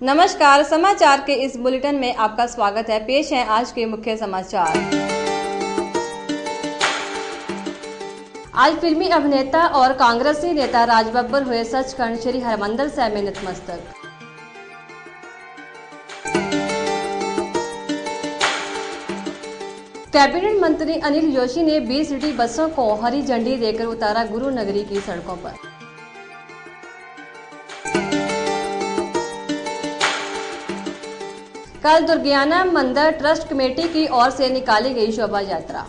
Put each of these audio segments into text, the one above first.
नमस्कार, समाचार के इस बुलेटिन में आपका स्वागत है। पेश है आज के मुख्य समाचार। आज फिल्मी अभिनेता और कांग्रेसी नेता राज बब्बर हुए सचखंड श्री हरमंदिर साहिब में नतमस्तक। कैबिनेट मंत्री अनिल जोशी ने 20 सिटी बसों को हरी झंडी देकर उतारा गुरु नगरी की सड़कों पर। कल दुर्गियाना मंदिर ट्रस्ट कमेटी की ओर से निकाली गई शोभा यात्रा।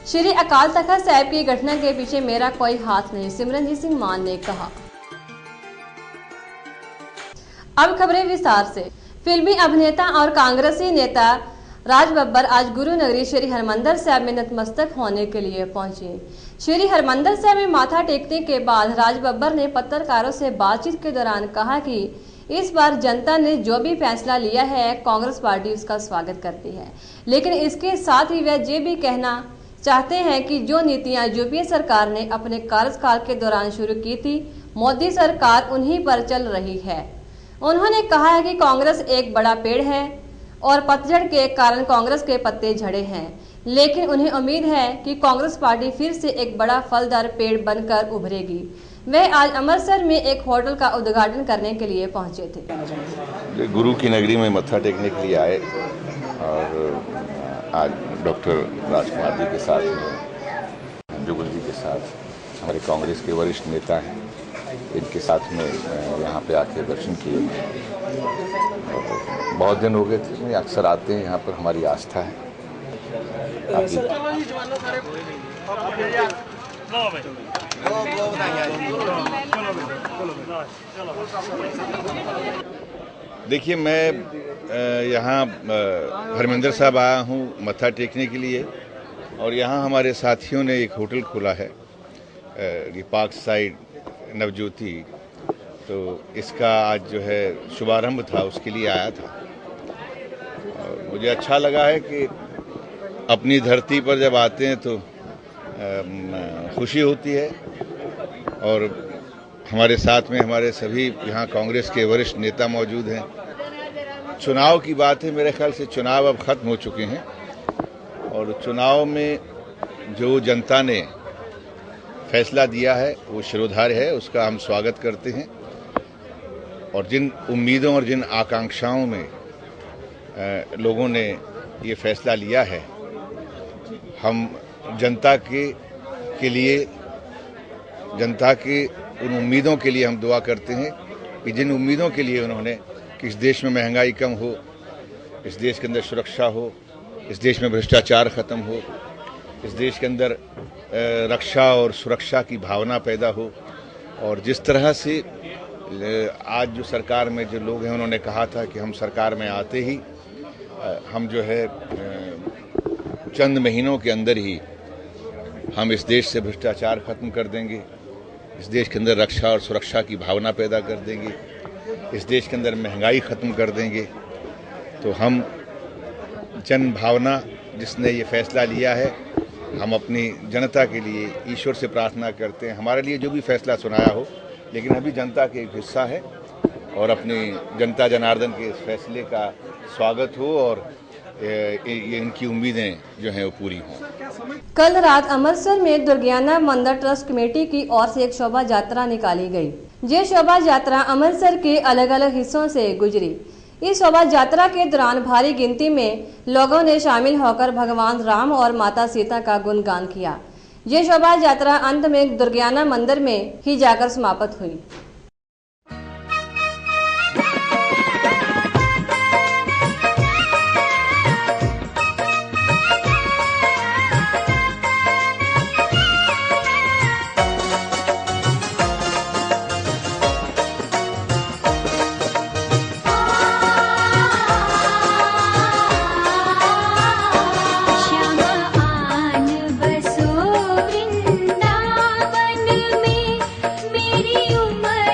श्री अकाल तख्त साहिब की घटना के पीछे मेरा कोई हाथ नहीं, सिमरनजीत सिंह मान ने कहा। अब खबरें विस्तार से। फिल्मी अभिनेता और कांग्रेसी नेता राज बब्बर आज गुरु नगरी श्री हरमंदिर साहिब में नतमस्तक होने के लिए पहुंचे। श्री हरमंदिर साहिब में माथा टेकने के बाद राज बब्बर ने पत्रकारों से बातचीत के दौरान कहा कि इस बार जनता ने जो भी फैसला लिया है कांग्रेस पार्टी उसका स्वागत करती है, लेकिन इसके साथ ही वह ये भी कहना चाहते हैं कि जो नीतियां यूपीए सरकार ने अपने कार्यकाल के दौरान शुरू की थी, मोदी सरकार उन्हीं पर चल रही है। उन्होंने कहा है कि कांग्रेस एक बड़ा पेड़ है और पतझड़ के कारण कांग्रेस के पत्ते झड़े हैं, लेकिन उन्हें उम्मीद है कि कांग्रेस पार्टी फिर से एक बड़ा फलदार पेड़ बनकर उभरेगी। वे आज अमृतसर में एक होटल का उद्घाटन करने के लिए पहुंचे थे। गुरु की नगरी में मत्था टेकने के लिए आए और आज डॉक्टर राजकुमार जी के साथ में, जुगल जी के साथ, हमारे कांग्रेस के वरिष्ठ नेता हैं, इनके साथ में यहाँ पे आके दर्शन किए। बहुत दिन हो गए थे, अक्सर आते हैं यहाँ पर, हमारी आस्था है। देखिए, मैं यहाँ हरमंदिर साहब आया हूँ मत्था टेकने के लिए, और यहाँ हमारे साथियों ने एक होटल खोला है, ये पार्क साइड नवज्योति, तो इसका आज जो है शुभारंभ था, उसके लिए आया था। और मुझे अच्छा लगा है कि अपनी धरती पर जब आते हैं तो खुशी होती है। और हमारे साथ में हमारे सभी यहाँ कांग्रेस के वरिष्ठ नेता मौजूद हैं। चुनाव की बात है, मेरे ख्याल से चुनाव अब खत्म हो चुके हैं, और चुनाव में जो जनता ने फैसला दिया है वो शिरोधार्य है, उसका हम स्वागत करते हैं। और जिन उम्मीदों और जिन आकांक्षाओं में लोगों ने ये फैसला लिया है, हम जनता के लिए, जनता के उन उम्मीदों के लिए हम दुआ करते हैं कि जिन उम्मीदों के लिए उन्होंने कि इस देश में महंगाई कम हो, इस देश के अंदर सुरक्षा हो, इस देश में भ्रष्टाचार खत्म हो, इस देश के अंदर रक्षा और सुरक्षा की भावना पैदा हो। और जिस तरह से आज जो सरकार में जो लोग हैं, उन्होंने कहा था कि हम सरकार में आते ही हम जो है चंद महीनों के अंदर ही हम इस देश से भ्रष्टाचार खत्म कर देंगे, इस देश के अंदर रक्षा और सुरक्षा की भावना पैदा कर देंगे, इस देश के अंदर महंगाई खत्म कर देंगे। तो हम जन भावना जिसने ये फैसला लिया है, हम अपनी जनता के लिए ईश्वर से प्रार्थना करते हैं हमारे लिए जो भी फैसला सुनाया हो, लेकिन अभी जनता के एक हिस्सा है, और अपनी जनता जनार्दन के इस फैसले का स्वागत हो और ये इनकी उम्मीदें जो हैं वो पूरी हों। कल रात अमृतसर में दुर्गियाना मंदिर ट्रस्ट कमेटी की ओर से एक शोभा यात्रा निकाली गई। ये शोभा यात्रा अमृतसर के अलग अलग हिस्सों से गुजरी। इस शोभा यात्रा के दौरान भारी गिनती में लोगों ने शामिल होकर भगवान राम और माता सीता का गुणगान किया। ये शोभा यात्रा अंत में दुर्गियाना मंदिर में ही जाकर समाप्त हुई। बसो वृंदावन में मेरी उम्र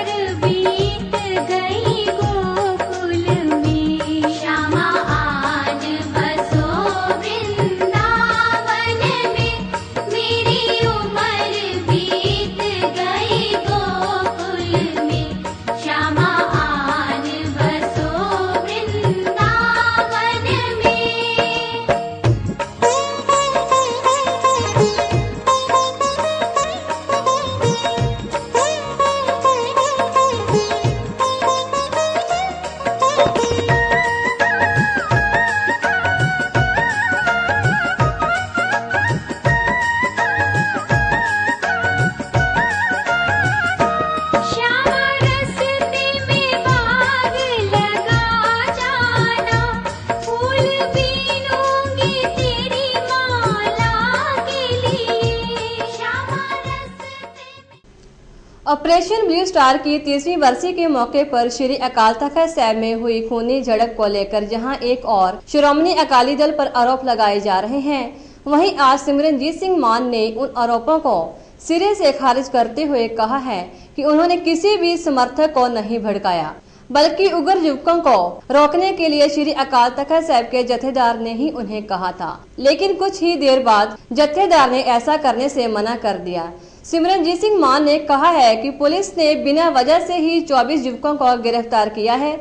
ऑपरेशन ब्लू स्टार की 30वीं बरसी के मौके पर श्री अकाल तख्त साहिब में हुई खूनी झड़प को लेकर जहां एक और श्रोमणी अकाली दल पर आरोप लगाए जा रहे हैं, वहीं आज सिमरनजीत सिंह मान ने उन आरोपों को सिरे से खारिज करते हुए कहा है कि उन्होंने किसी भी समर्थक को नहीं भड़काया, बल्कि उग्र युवकों को रोकने के लिए श्री अकाल तख्त साहिब के जत्थेदार ने ही उन्हें कहा था, लेकिन कुछ ही देर बाद जत्थेदार ने ऐसा करने से मना कर दिया। सिमरनजीत सिंह मान ने कहा है कि पुलिस ने बिना वजह से ही 24 युवकों को गिरफ्तार किया है।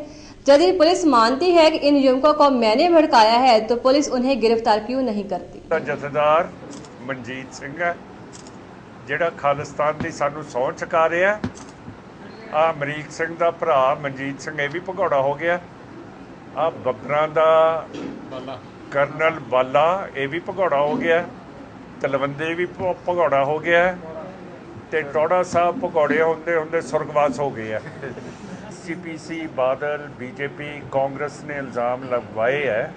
यदि पुलिस मानती है कि इन युवकों को मैंने भड़काया है तो पुलिस उन्हें गिरफ्तार क्यों नहीं करती। जत्थेदार मनजीत सिंह है ਜਿਹੜਾ ਖਾਲਿਸਤਾਨ ਦੀ ਸਾਨੂੰ ਸਹੁੰ ਚੁਕਾ ਰਿਹਾ। ਆ ਅਮਰੀਕ ਸਿੰਘ ਦਾ ਭਰਾ ਮਨਜੀਤ ਸਿੰਘ ਇਹ ਵੀ ਭਗੌੜਾ ਹੋ ਗਿਆ। ਆ ਬੱਬਰਾਂ ਦਾ ਕਰਨਲ ਬਾਲਾ ਇਹ ਵੀ ਭਗੌੜਾ ਹੋ ਗਿਆ। ਤਲਵੰਦੇ ਵੀ ਭਗੌੜਾ ਹੋ ਗਿਆ ਤੇ ਟੋੜਾ ਸਾਹਿਬ ਭਗੌੜੇ ਹੁੰਦੇ ਹੁੰਦੇ ਸੁਰਗਵਾਸ ਹੋ ਗਏ ਆ। CPC ਬਾਦਲ BJP ਕਾਂਗਰਸ ਨੇ ਇਲਜ਼ਾਮ ਲਗਵਾਏ ਹੈ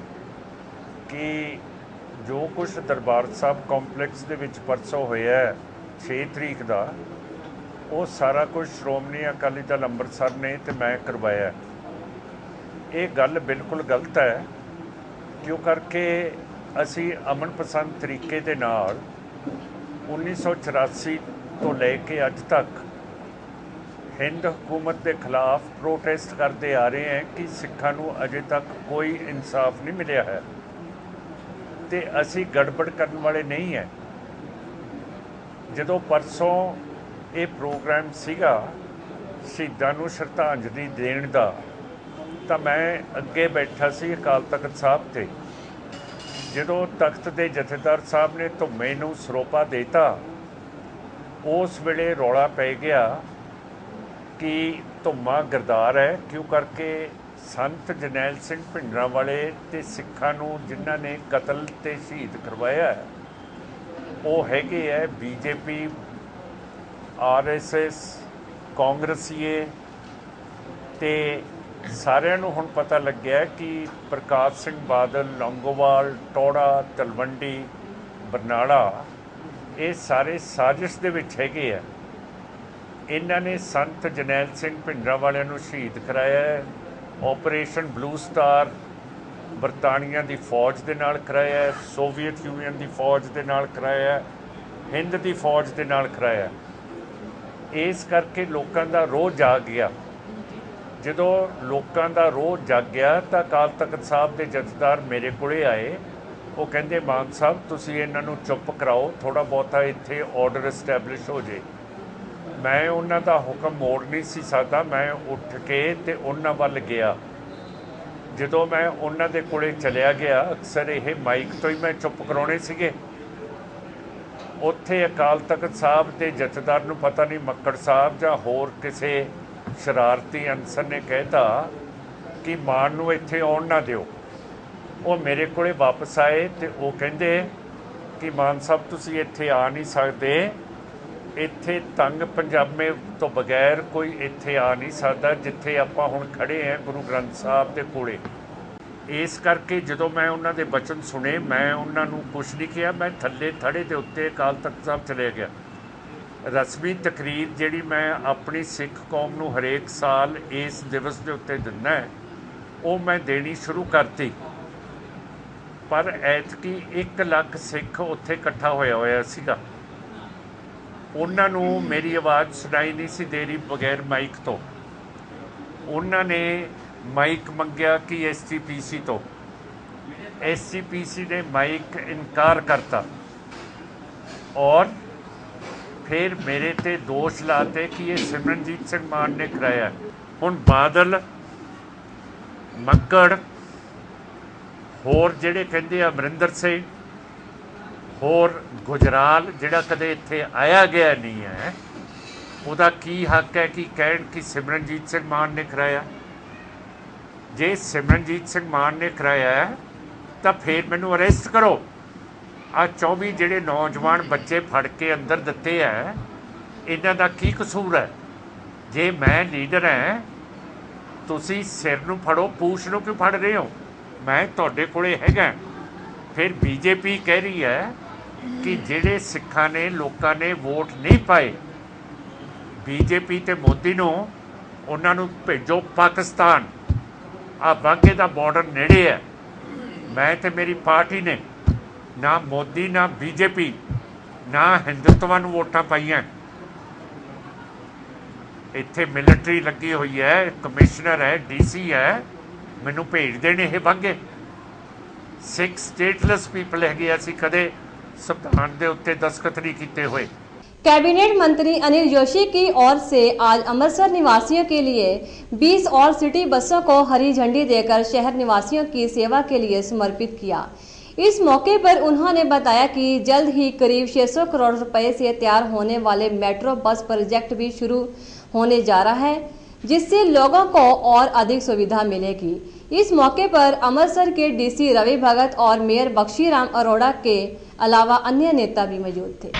ਕਿ ਜੋ ਕੁਛ ਦਰਬਾਰ ਸਾਹਿਬ ਕੰਪਲੈਕਸ ਦੇ ਵਿੱਚ ਪਰਸੋਂ ਹੋਇਆ 6 ਤਰੀਕ ਦਾ ਉਹ ਸਾਰਾ ਕੁਝ ਸ਼੍ਰੋਮਣੀ ਅਕਾਲੀ ਦਲ ਅੰਮ੍ਰਿਤਸਰ ਨੇ ਤੇ ਮੈਂ ਕਰਵਾਇਆ। ਇਹ ਗੱਲ ਬਿਲਕੁਲ ਗਲਤ ਹੈ, ਕਿਉਂ ਕਰਕੇ ਅਸੀਂ ਅਮਨ ਪਸੰਦ ਤਰੀਕੇ ਦੇ ਨਾਲ 1984 ਤੋਂ ਲੈ ਕੇ ਅੱਜ ਤੱਕ ਹਿੰਦ ਹਕੂਮਤ ਦੇ ਖਿਲਾਫ ਪ੍ਰੋਟੈਸਟ ਕਰਦੇ ਆ ਰਹੇ ਹਾਂ ਕਿ ਸਿੱਖਾਂ ਨੂੰ ਅਜੇ ਤੱਕ ਕੋਈ ਇਨਸਾਫ ਨਹੀਂ ਮਿਲਿਆ ਹੈ ਤੇ ਅਸੀਂ ਗੜਬੜ ਕਰਨ ਵਾਲੇ ਨਹੀਂ ਹੈ। ਜਦੋਂ ਪਰਸੋਂ ਇਹ ਪ੍ਰੋਗਰਾਮ ਸੀਗਾ ਸ਼ਹੀਦਾਂ ਨੂੰ ਸ਼ਰਧਾਂਜਲੀ ਦੇਣ ਦਾ ਤਾਂ ਮੈਂ ਅੱਗੇ ਬੈਠਾ ਸੀ ਅਕਾਲ ਤਖਤ ਸਾਹਿਬ ਤੇ। ਜਦੋਂ ਤਖਤ ਦੇ ਜਥੇਦਾਰ ਸਾਹਿਬ ਨੇ ਧੁੰਮੇ ਨੂੰ ਸਰੋਪਾ ਦੇਤਾ ਉਸ ਵੇਲੇ ਰੌਲਾ ਪੈ ਗਿਆ ਕਿ ਧੁੰਮਾ ਗਰਦਾਰ ਹੈ, ਕਿਉਂ ਕਰਕੇ ਸੰਤ ਜਰਨੈਲ ਸਿੰਘ ਭਿੰਡਰਾਂਵਾਲੇ ਤੇ ਸਿੱਖਾਂ ਨੂੰ ਜਿਨ੍ਹਾਂ ਨੇ ਕਤਲ ਤੇ ਸ਼ਹੀਦ ਕਰਵਾਇਆ ਉਹ ਹੈਗੇ ਹੈ BJP RSS ਕਾਂਗਰਸੀਏ ਤੇ ਸਾਰਿਆਂ ਨੂੰ ਹੁਣ ਪਤਾ ਲੱਗਿਆ ਕਿ ਪ੍ਰਕਾਸ਼ ਸਿੰਘ ਬਾਦਲ ਲੌਂਗੋਵਾਲ ਟੋੜਾ ਤਲਵੰਡੀ ਬਰਨਾਲਾ ਇਹ ਸਾਰੇ ਸਾਜ਼ਿਸ਼ ਦੇ ਵਿੱਚ ਹੈਗੇ ਆ। ਇਹਨਾਂ ਨੇ ਸੰਤ ਜਰਨੈਲ ਸਿੰਘ ਭਿੰਡਰਾਂਵਾਲਿਆਂ ਨੂੰ ਸ਼ਹੀਦ ਕਰਾਇਆ। ਆਪਰੇਸ਼ਨ ਬਲੂ ਸਟਾਰ ਬਰਤਾਨੀਆ ਦੀ ਫੌਜ ਦੇ ਨਾਲ ਕਰਾਇਆ, ਸੋਵੀਅਤ ਯੂਨੀਅਨ ਦੀ ਫੌਜ ਦੇ ਨਾਲ ਕਰਾਇਆ, ਹਿੰਦ ਦੀ ਫੌਜ ਦੇ ਨਾਲ ਕਰਾਇਆ। ਇਸ ਕਰਕੇ ਲੋਕਾਂ ਦਾ ਰੋਹ ਜਾਗ ਗਿਆ। ਜਦੋਂ ਲੋਕਾਂ ਦਾ ਰੋਹ ਜਾਗ ਗਿਆ ਤਾਂ ਅਕਾਲ ਤਖਤ ਸਾਹਿਬ ਦੇ ਜਥੇਦਾਰ ਮੇਰੇ ਕੋਲੇ ਆਏ। ਉਹ ਕਹਿੰਦੇ ਮਾਨ ਸਾਹਿਬ ਤੁਸੀਂ ਇਹਨਾਂ ਨੂੰ ਚੁੱਪ ਕਰਾਓ, ਥੋੜ੍ਹਾ ਬਹੁਤਾ ਇੱਥੇ ਆਰਡਰ ਐਸਟੈਬਲਿਸ਼ ਹੋ ਜੇ। ਮੈਂ ਉਹਨਾਂ ਦਾ ਹੁਕਮ ਮੋੜ ਨਹੀਂ ਸੀ ਸਕਦਾ। ਮੈਂ ਉੱਠ ਕੇ ਤੇ ਉਹਨਾਂ ਵੱਲ ਗਿਆ। ਜਦੋਂ ਮੈਂ ਉਹਨਾਂ ਦੇ ਕੋਲੇ ਚਲਿਆ ਗਿਆ, ਅਕਸਰ ਇਹ ਮਾਈਕ ਤੋਂ ਹੀ ਮੈਂ ਚੁੱਪ ਕਰਾਉਣੇ ਸੀਗੇ। ਉੱਥੇ ਅਕਾਲ ਤਖਤ ਸਾਹਿਬ ਦੇ ਜਥੇਦਾਰ ਨੂੰ ਪਤਾ ਨਹੀਂ ਮੱਕੜ ਸਾਹਿਬ ਜਾਂ ਹੋਰ ਕਿਸੇ ਸ਼ਰਾਰਤੀ ਅਨਸਰ ਨੇ ਕਹਿਤਾ ਕਿ ਮਾਨ ਨੂੰ ਇੱਥੇ ਆਉਣ ਨਾ ਦਿਓ। ਉਹ ਮੇਰੇ ਕੋਲੇ ਵਾਪਸ ਆਏ ਤੇ ਉਹ ਕਹਿੰਦੇ ਕਿ ਮਾਨ ਸਾਹਿਬ ਤੁਸੀਂ ਇੱਥੇ ਆ ਨਹੀਂ ਸਕਦੇ, ਇੱਥੇ ਤੰਗ ਪੰਜਾਬੇ ਤੋਂ ਬਗੈਰ ਕੋਈ ਇੱਥੇ ਆ ਨਹੀਂ ਸਕਦਾ ਜਿੱਥੇ ਆਪਾਂ ਹੁਣ ਖੜੇ ਹਾਂ ਗੁਰੂ ਗ੍ਰੰਥ ਸਾਹਿਬ ਦੇ ਕੋਲੇ। ਇਸ ਕਰਕੇ ਜਦੋਂ ਮੈਂ ਉਹਨਾਂ ਦੇ ਬਚਨ ਸੁਣੇ ਮੈਂ ਉਹਨਾਂ ਨੂੰ ਕੁਛ ਨਹੀਂ ਕਿਹਾ। ਮੈਂ ਥੱਲੇ ਥੜੇ ਦੇ ਉੱਤੇ ਅਕਾਲ ਤਖਤ ਸਾਹਿਬ ਚਲੇ ਗਿਆ। ਰਸਮੀ ਤਕਰੀਰ ਜਿਹੜੀ ਮੈਂ ਆਪਣੀ ਸਿੱਖ ਕੌਮ ਨੂੰ ਹਰੇਕ ਸਾਲ ਇਸ ਦਿਵਸ ਦੇ ਉੱਤੇ ਦਿੰਦਾ ਹੈ ਉਹ ਮੈਂ ਦੇਣੀ ਸ਼ੁਰੂ ਕਰਤੀ। ਪਰ ਐਤਕੀ 1 ਲੱਖ ਸਿੱਖ ਉੱਥੇ ਇਕੱਠਾ ਹੋਇਆ ਸੀਗਾ। ਉਹਨਾਂ ਨੂੰ ਮੇਰੀ ਆਵਾਜ਼ ਸੁਣਾਈ ਨਹੀਂ ਸੀ ਦੇ ਰਹੀ ਬਗੈਰ ਮਾਈਕ ਤੋਂ। ਉਹਨਾਂ ਨੇ ਮਾਈਕ ਮੰਗਿਆ ਕਿ SGPC ਤੋਂ। SGPC ਨੇ ਮਾਈਕ ਇਨਕਾਰ ਕਰਤਾ ਔਰ ਫਿਰ ਮੇਰੇ ਤੇ ਦੋਸ਼ ਲਾਤੇ ਕਿ ਇਹ ਸਿਮਰਨਜੀਤ ਸਿੰਘ ਮਾਨ ਨੇ ਕਰਾਇਆ। ਹੁਣ ਬਾਦਲ ਮੱਕੜ ਹੋਰ ਜਿਹੜੇ ਕਹਿੰਦੇ ਆ ਅਮਰਿੰਦਰ ਸਿੰਘ ਹੋਰ ਗੁਜਰਾਲ ਜਿਹੜਾ ਕਦੇ ਇੱਥੇ ਆਇਆ ਗਿਆ ਨਹੀਂ ਹੈ ਉਹਦਾ ਕੀ ਹੱਕ ਹੈ ਕਿ ਕਹਿਣ ਕਿ ਸਿਮਰਨਜੀਤ ਸਿੰਘ ਮਾਨ ਨੇ ਕਰਾਇਆ। ਜੇ ਸਿਮਰਨਜੀਤ ਸਿੰਘ ਮਾਨ ਨੇ ਕਰਾਇਆ ਤਾਂ ਫਿਰ ਮੈਨੂੰ ਅਰੈਸਟ ਕਰੋ। ਆ 24 ਜਿਹੜੇ ਨੌਜਵਾਨ ਬੱਚੇ ਫੜ ਕੇ ਅੰਦਰ ਦਿੱਤੇ ਹੈ ਇਹਨਾਂ ਦਾ ਕੀ ਕਸੂਰ ਹੈ? ਜੇ ਮੈਂ ਲੀਡਰ ਹਾਂ ਤੁਸੀਂ ਸਿਰ ਨੂੰ ਫੜੋ, ਪੂਛ ਨੂੰ ਕਿਉਂ ਫੜ ਰਹੇ ਹੋ? ਮੈਂ ਤੁਹਾਡੇ ਕੋਲੇ ਹੈਗਾ। ਫਿਰ BJP ਕਹਿ ਰਹੀ ਹੈ ਕਿ ਜਿਹੜੇ ਸਿੱਖਾਂ ਨੇ ਲੋਕਾਂ ਨੇ ਵੋਟ ਨਹੀਂ ਪਾਏ बीजेपी ते मोदी नूं उन्हां नूं भेजो पाकिस्तान। आ वाघे दा बॉर्डर नेड़े है। मैं ते मेरी पार्टी ने ना मोदी ना बीजेपी ना हिंदुत्व नूं वोटां पाईआं। इत्थे मिलिटरी लगी हुई है, कमिश्नर है, DC है, मैनू भेज देने ये वाघे। 6 स्टेटलैस पीपल है, असीं कदे संविधान दे उत्ते दस्तखत नहीं कीते हुए। कैबिनेट मंत्री अनिल जोशी की ओर से आज अमृतसर निवासियों के लिए 20 और सिटी बसों को हरी झंडी देकर शहर निवासियों की सेवा के लिए समर्पित किया। इस मौके पर उन्होंने बताया कि जल्द ही करीब 600 करोड़ रुपए से तैयार होने वाले मेट्रो बस प्रोजेक्ट भी शुरू होने जा रहा है, जिससे लोगों को और अधिक सुविधा मिलेगी। इस मौके पर अमृतसर के DC रवि भगत और मेयर बख्शीराम अरोड़ा के अलावा अन्य नेता भी मौजूद थे।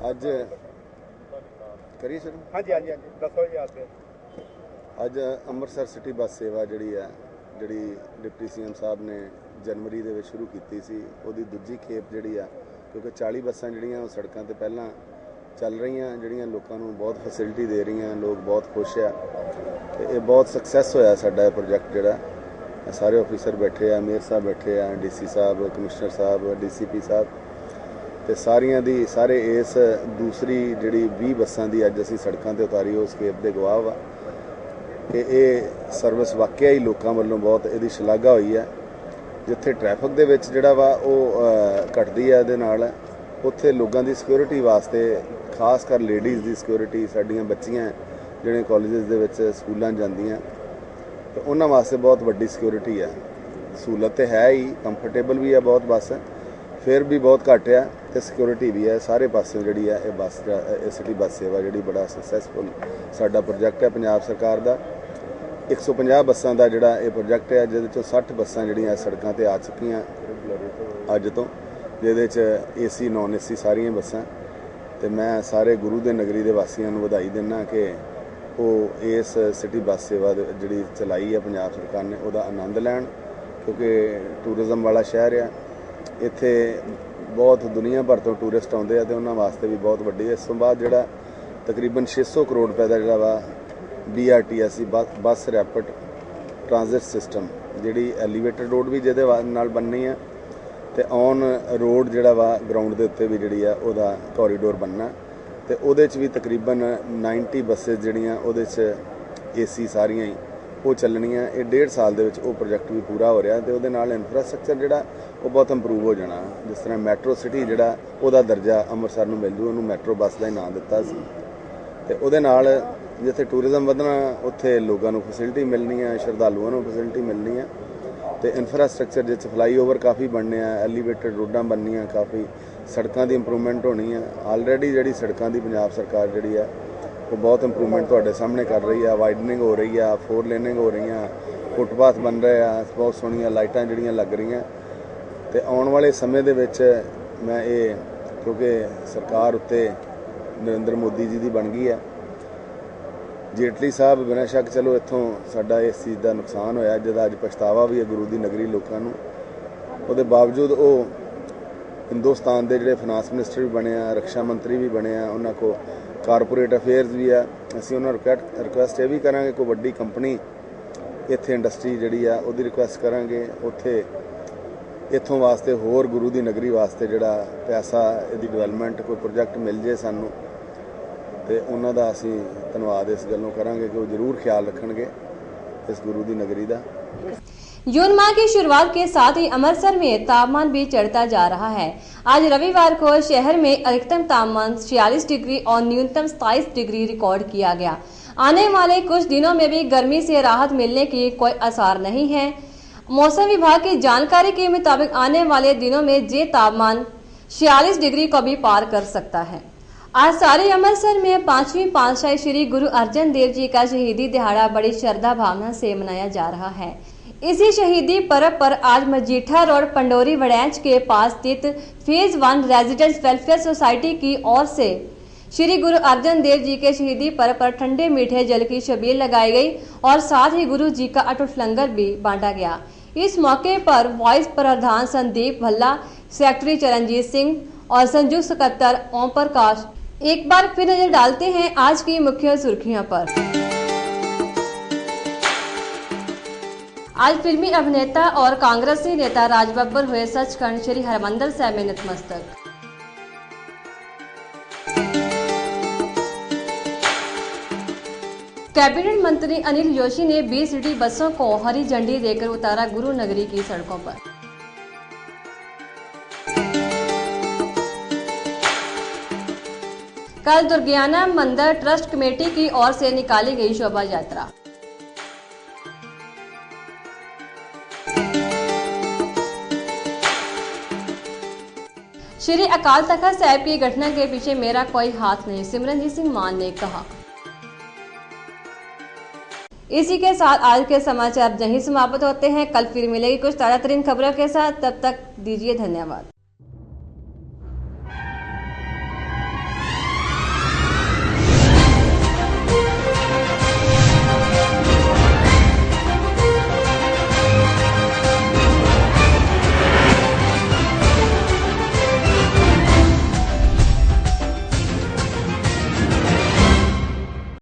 ਅੱਜ ਕਰੀ ਸਰ ਹਾਂਜੀ ਹਾਂਜੀ ਹਾਂਜੀ ਦੱਸੋ ਜੀ। ਅੱਜ ਅੰਮ੍ਰਿਤਸਰ ਸਿਟੀ ਬੱਸ ਸੇਵਾ ਜਿਹੜੀ ਡਿਪਟੀ CM ਸਾਹਿਬ ਨੇ ਜਨਵਰੀ ਦੇ ਵਿੱਚ ਸ਼ੁਰੂ ਕੀਤੀ ਸੀ, ਉਹਦੀ ਦੂਜੀ ਖੇਪ ਜਿਹੜੀ ਆ, ਕਿਉਂਕਿ 40 ਬੱਸਾਂ ਜਿਹੜੀਆਂ ਉਹ ਸੜਕਾਂ ਤੇ ਪਹਿਲਾਂ ਚੱਲ ਰਹੀਆਂ, ਜਿਹੜੀਆਂ ਲੋਕਾਂ ਨੂੰ ਬਹੁਤ ਫੈਸਿਲਿਟੀ ਦੇ ਰਹੀਆਂ, ਲੋਕ ਬਹੁਤ ਖੁਸ਼ ਆ ਤੇ ਇਹ ਬਹੁਤ ਸਕਸੈਸ ਹੋਇਆ ਸਾਡਾ ਇਹ ਪ੍ਰੋਜੈਕਟ ਜਿਹੜਾ। ਸਾਰੇ ਆਫੀਸਰ ਬੈਠੇ ਆ, ਮੇਅਰ ਸਾਹਿਬ ਬੈਠੇ ਆ, DC ਸਾਹਿਬ, ਕਮਿਸ਼ਨਰ ਸਾਹਿਬ, DCP ਸਾਹਿਬ ਤੇ ਸਾਰੇ ਇਸ ਦੂਸਰੀ ਜਿਹੜੀ 20 ਬੱਸਾਂ ਦੀ ਅੱਜ ਅਸੀਂ ਸੜਕਾਂ ਤੇ ਉਤਾਰੀ, ਉਸ ਸਕੇਪ ਦੇ ਗਵਾਹ ਵਾ ਕਿ ਇਹ ਸਰਵਿਸ ਵਾਕਿਆ ਹੀ ਲੋਕਾਂ ਵੱਲੋਂ ਬਹੁਤ ਇਹਦੀ ਸ਼ਲਾਘਾ ਹੋਈ ਹੈ। ਜਿੱਥੇ ਟ੍ਰੈਫਿਕ ਦੇ ਵਿੱਚ ਜਿਹੜਾ ਵਾ ਉਹ ਘਟਦੀ ਹੈ, ਇਹਦੇ ਨਾਲ ਉੱਥੇ ਲੋਕਾਂ ਦੀ ਸਿਕਿਉਰਿਟੀ ਵਾਸਤੇ, ਖਾਸ ਕਰ ਲੇਡੀਜ਼ ਦੀ ਸਿਕਿਉਰਿਟੀ, ਸਾਡੀਆਂ ਬੱਚੀਆਂ ਜਿਹੜੇ ਕਾਲਜਸ ਦੇ ਵਿੱਚ ਸਕੂਲਾਂ ਜਾਂਦੀਆਂ ਤੇ ਉਹਨਾਂ ਵਾਸਤੇ ਬਹੁਤ ਵੱਡੀ ਸਿਕਿਉਰਿਟੀ ਹੈ। ਸਹੂਲਤ ਤੇ ਹੈ ਹੀ, ਕੰਫਰਟੇਬਲ ਵੀ ਹੈ ਬਹੁਤ ਬੱਸ, ਫਿਰ ਵੀ ਬਹੁਤ ਘੱਟ ਆ ਤੇ ਸਿਕਿਉਰਿਟੀ ਵੀ ਹੈ ਸਾਰੇ ਪਾਸੇ ਜਿਹੜੀ ਹੈ। ਇਹ ਸਿਟੀ ਬੱਸ ਸੇਵਾ ਜਿਹੜੀ ਬੜਾ ਸਕਸੈਸਫੁਲ ਸਾਡਾ ਪ੍ਰੋਜੈਕਟ ਹੈ ਪੰਜਾਬ ਸਰਕਾਰ ਦਾ। 150 ਬੱਸਾਂ ਦਾ ਜਿਹੜਾ ਇਹ ਪ੍ਰੋਜੈਕਟ ਹੈ, ਜਿਹਦੇ ਚੋਂ 60 ਬੱਸਾਂ ਜਿਹੜੀਆਂ ਸੜਕਾਂ ਤੇ ਆ ਚੁੱਕੀਆਂ ਅੱਜ ਤੋਂ, ਜਿਹਦੇ 'ਚ AC non AC ਸਾਰੀਆਂ ਬੱਸਾਂ। ਤੇ ਮੈਂ ਸਾਰੇ ਗੁਰੂ ਦੇ ਨਗਰੀ ਦੇ ਵਾਸੀਆਂ ਨੂੰ ਵਧਾਈ ਦਿੰਦਾ ਕਿ ਉਹ ਇਸ ਸਿਟੀ ਬੱਸ ਸੇਵਾ ਜਿਹੜੀ ਚਲਾਈ ਹੈ ਪੰਜਾਬ ਸਰਕਾਰ ਨੇ, ਉਹਦਾ ਆਨੰਦ ਲੈਣ, ਕਿਉਂਕਿ ਟੂਰਿਜ਼ਮ ਵਾਲਾ ਸ਼ਹਿਰ ਆ। ਇੱਥੇ ਬਹੁਤ ਦੁਨੀਆ ਭਰ ਤੋਂ ਟੂਰਿਸਟ ਆਉਂਦੇ ਆ ਤੇ ਉਹਨਾਂ ਵਾਸਤੇ ਵੀ ਬਹੁਤ ਵੱਡੀ। ਇਸ ਤੋਂ ਬਾਅਦ ਜਿਹੜਾ ਤਕਰੀਬਨ 600 ਕਰੋੜ ਰੁਪਏ ਦਾ ਜਿਹੜਾ ਵਾ BRTC ਬੱਸ ਰੈਪਿਡ ਟ੍ਰਾਂਜ਼ਿਟ ਸਿਸਟਮ, ਜਿਹੜੀ ਐਲੀਵੇਟਡ ਰੋਡ ਵੀ ਜਿਹਦੇ ਨਾਲ ਬਣਨੀ ਆ ਤੇ ਔਨ ਰੋਡ ਜਿਹੜਾ ਵਾ ਗਰਾਊਂਡ ਦੇ ਉੱਤੇ ਵੀ ਜਿਹੜੀ ਆ ਉਹਦਾ ਕੋਰੀਡੋਰ ਬਣਨਾ ਤੇ ਉਹਦੇ 'ਚ ਵੀ ਤਕਰੀਬਨ 90 ਬੱਸਿਸ ਜਿਹੜੀਆਂ ਉਹਦੇ 'ਚ AC ਸਾਰੀਆਂ ਹੀ ਉਹ ਚੱਲਣੀਆਂ। ਇਹ 1.5 ਸਾਲ ਦੇ ਵਿੱਚ ਉਹ ਪ੍ਰੋਜੈਕਟ ਵੀ ਪੂਰਾ ਹੋ ਰਿਹਾ ਤੇ ਉਹਦੇ ਨਾਲ ਇਨਫਰਾਸਟ੍ਰਕਚਰ ਜਿਹੜਾ ਉਹ ਬਹੁਤ ਇੰਪਰੂਵ ਹੋ ਜਾਣਾ। ਜਿਸ ਤਰ੍ਹਾਂ ਮੈਟਰੋ ਸਿਟੀ ਜਿਹੜਾ ਉਹਦਾ ਦਰਜਾ ਅੰਮ੍ਰਿਤਸਰ ਨੂੰ ਮਿਲ ਜੂ, ਉਹਨੂੰ ਮੈਟਰੋ ਬੱਸ ਦਾ ਹੀ ਨਾਂ ਦਿੱਤਾ ਸੀ ਤੇ ਉਹਦੇ ਨਾਲ ਜਿੱਥੇ ਟੂਰਿਜ਼ਮ ਵਧਣਾ ਉੱਥੇ ਲੋਕਾਂ ਨੂੰ ਫੈਸਿਲਿਟੀ ਮਿਲਣੀ ਆ, ਸ਼ਰਧਾਲੂਆਂ ਨੂੰ ਫੈਸਿਲਿਟੀ ਮਿਲਣੀ ਆ ਤੇ ਇਨਫਰਾਸਟ੍ਰਕਚਰ ਜਿਸ ਫਲਾਈਓਵਰ ਕਾਫੀ ਬਣਨੇ ਆ, ਐਲੀਵੇਟਡ ਰੋਡਾਂ ਬਣਨੀਆਂ, ਕਾਫੀ ਸੜਕਾਂ ਦੀ ਇੰਪਰੂਵਮੈਂਟ ਹੋਣੀ ਆ। ਆਲਰੇਡੀ ਜਿਹੜੀ ਸੜਕਾਂ ਦੀ ਪੰਜਾਬ ਸਰਕਾਰ ਜਿਹੜੀ ਆ ਉਹ ਬਹੁਤ ਇੰਪਰੂਵਮੈਂਟ ਤੁਹਾਡੇ ਸਾਹਮਣੇ ਕਰ ਰਹੀ ਆ। ਵਾਈਡਨਿੰਗ ਹੋ ਰਹੀ ਆ, 4 ਲੇਨਿੰਗ ਹੋ ਰਹੀਆਂ, ਫੁੱਟਪਾਥ ਬਣ ਰਹੇ ਆ, ਬਹੁਤ ਸੋਹਣੀਆਂ ਲਾਈਟਾਂ ਜਿਹੜੀਆਂ ਲੱਗ ਰਹੀਆਂ ਤੇ ਆਉਣ ਵਾਲੇ ਸਮੇਂ ਦੇ ਵਿੱਚ ਮੈਂ ਇਹ, ਕਿਉਂਕਿ ਸਰਕਾਰ ਉੱਤੇ ਨਰਿੰਦਰ ਮੋਦੀ ਜੀ ਦੀ ਬਣ ਗਈ ਹੈ जेटली साहब बिना शक चलो इत्थों साडा इस चीज़ का नुकसान होया, जिहदा अज पछतावा भी है गुरु की नगरी लोगों नूं। उहदे बावजूद वो हिंदुस्तान के जिहड़े फाइनांस मिनिस्टर भी बने आ, रक्षा मंत्री भी बने आ, उन्हां को कारपोरेट अफेयर्स भी आ। असीं उन्हां नूं रिक्वेस्ट ये भी करांगे कोई वड्डी कंपनी इत्थे इंडस्ट्री जिहड़ी आ उहदी रिक्वेस्ट करांगे, उत्थे इत्थों वास्ते होर गुरु की नगरी वास्ते जिहड़ा पैसा इहदी डिवेलपमेंट कोई प्रोजेक्ट मिल जाए सानूं, ते उन्हां दा असीं धन्नवाद इस गल्लों करांगे कि वो जरूर ख्याल रखणगे इस गुरु की नगरी का। जून माह की शुरुआत के साथ ही अमृतसर में तापमान भी चढ़ता जा रहा है। आज रविवार को शहर में अधिकतम तापमान 46 डिग्री और न्यूनतम 27 डिग्री रिकॉर्ड किया गया। आने वाले कुछ दिनों में भी गर्मी से राहत मिलने की कोई आसार नहीं है। मौसम विभाग की जानकारी के मुताबिक आने वाले दिनों में ये तापमान 46 डिग्री को भी पार कर सकता है। आज सारे अमृतसर में 5वीं पातशाही श्री गुरु अर्जन देव जी का शहीदी दिहाड़ा बड़ी श्रद्धा भावना से मनाया जा रहा है। इसी शहीदी पर्व पर आज मजीठा रोड पंडोरी वड़ैच के पास स्थित फेज 1 रेजिडेंट्स वेलफेयर सोसाइटी की ओर से श्री गुरु अर्जन देव जी के शहीदी पर्व पर ठंडे मीठे जल की छबील लगाई गई और साथ ही गुरु जी का अटूट लंगर भी बांटा गया। इस मौके पर वाइस प्रधान संदीप भल्ला, सेक्रेटरी चरणजीत सिंह और संयुक्त सकत्तर ओम प्रकाश। एक बार फिर नजर डालते हैं आज की मुख्य सुर्खियों पर। आज फिल्मी अभिनेता और कांग्रेसी नेता राज बब्बर हुए सचखंड श्री हरमंदिर साहिब में नतमस्तक। कैबिनेट मंत्री अनिल जोशी ने 20 सिटी बसों को हरी झंडी देकर उतारा गुरु नगरी की सड़कों पर। कल दुर्गियाना मंदिर ट्रस्ट कमेटी की ओर से निकाली गई शोभा यात्रा। श्री अकाल तख्त साहिब की घटना के पीछे मेरा कोई हाथ नहीं, सिमरनजीत सिंह मान ने कहा। इसी के साथ आज के समाचार यहीं समाप्त होते हैं। कल फिर मिलेगी कुछ ताजा तरीन खबरों के साथ, तब तक दीजिए धन्यवाद।